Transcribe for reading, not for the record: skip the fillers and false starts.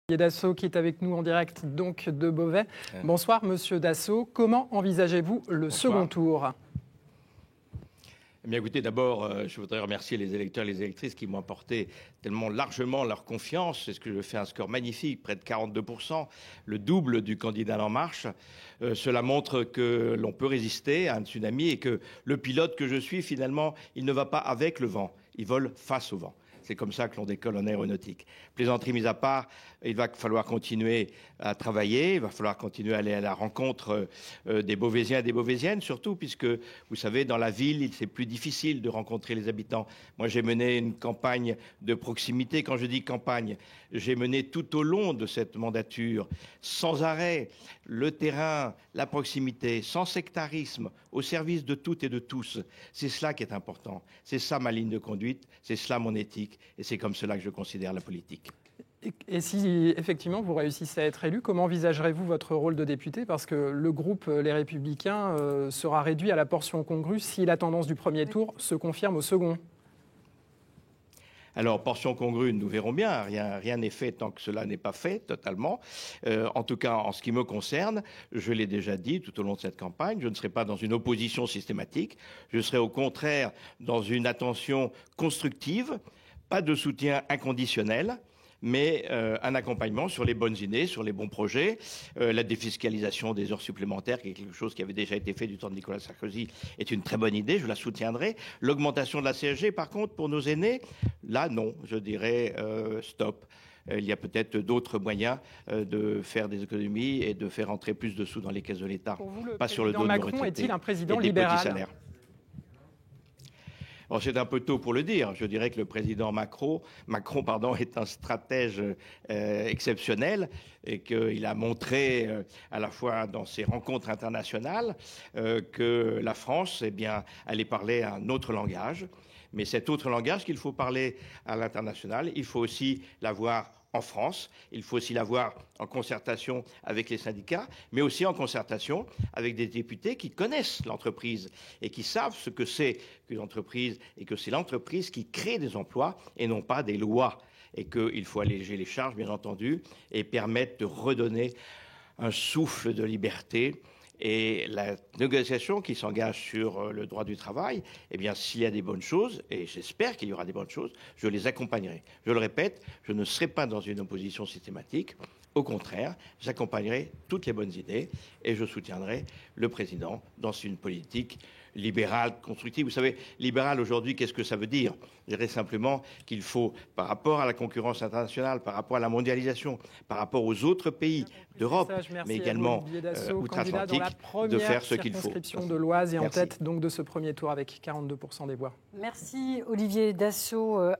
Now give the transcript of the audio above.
Olivier Dassault qui est avec nous en direct donc de Beauvais. Bonsoir Monsieur Dassault, comment envisagez-vous le second tour ? Eh bien, écoutez, d'abord, je voudrais remercier les électeurs et les électrices qui m'ont apporté tellement largement leur confiance. C'est ce que je fais un score magnifique, près de 42%, le double du candidat En Marche. Cela montre que l'on peut résister à un tsunami et que le pilote que je suis, finalement, il ne va pas avec le vent, il vole face au vent. C'est comme ça que l'on décolle en aéronautique. Plaisanterie mise à part, il va falloir continuer à travailler, il va falloir continuer à aller à la rencontre des Beauvaisiens et des Beauvaisiennes, surtout puisque, vous savez, dans la ville, c'est plus difficile de rencontrer les habitants. Moi, j'ai mené une campagne de proximité. Quand je dis campagne, j'ai mené tout au long de cette mandature, sans arrêt, le terrain, la proximité, sans sectarisme, au service de toutes et de tous. C'est cela qui est important. C'est ça ma ligne de conduite, c'est cela mon éthique. Et c'est comme cela que je considère la politique. Et si effectivement vous réussissez à être élu, comment envisagerez-vous votre rôle de député ? Parce que le groupe Les Républicains sera réduit à la portion congrue si la tendance du premier tour se confirme au second. Alors, portion congrue, nous verrons bien. Rien n'est fait tant que cela n'est pas fait totalement. En tout cas, en ce qui me concerne, je l'ai déjà dit tout au long de cette campagne, je ne serai pas dans une opposition systématique. Je serai au contraire dans une attention constructive, pas de soutien inconditionnel, mais un accompagnement sur les bonnes idées, sur les bons projets. La défiscalisation des heures supplémentaires, qui est quelque chose qui avait déjà été fait du temps de Nicolas Sarkozy, est une très bonne idée, je la soutiendrai. L'augmentation de la CSG, par contre, pour nos aînés, là, non, je dirais stop. Il y a peut-être d'autres moyens de faire des économies et de faire entrer plus de sous dans les caisses de l'État. Pour vous, le pas sur le dos de nos Macron retraités est-il un président et des libéral ? petits salaires. Alors, c'est un peu tôt pour le dire. Je dirais que le président Macron est un stratège exceptionnel et qu'il a montré à la fois dans ses rencontres internationales que la France, eh bien, allait parler un autre langage. Mais cet autre langage qu'il faut parler à l'international, il faut aussi l'avoir en France, il faut aussi l'avoir en concertation avec les syndicats, mais aussi en concertation avec des députés qui connaissent l'entreprise et qui savent ce que c'est qu'une entreprise et que c'est l'entreprise qui crée des emplois et non pas des lois. Et qu'il faut alléger les charges, bien entendu, et permettre de redonner un souffle de liberté. Et la négociation qui s'engage sur le droit du travail, eh bien, s'il y a des bonnes choses, et j'espère qu'il y aura des bonnes choses, je les accompagnerai. Je le répète, je ne serai pas dans une opposition systématique. Au contraire, j'accompagnerai toutes les bonnes idées et je soutiendrai le président dans une politique libérale, constructive. Vous savez, libéral aujourd'hui, qu'est-ce que ça veut dire ? Je dirais simplement qu'il faut, par rapport à la concurrence internationale, par rapport à la mondialisation, par rapport aux autres pays d'Europe, mais également outre-Atlantique, de faire ce qu'il faut. Circonscription de l'Oise et en tête donc de ce premier tour avec 42% des voix. Merci Olivier Dassault.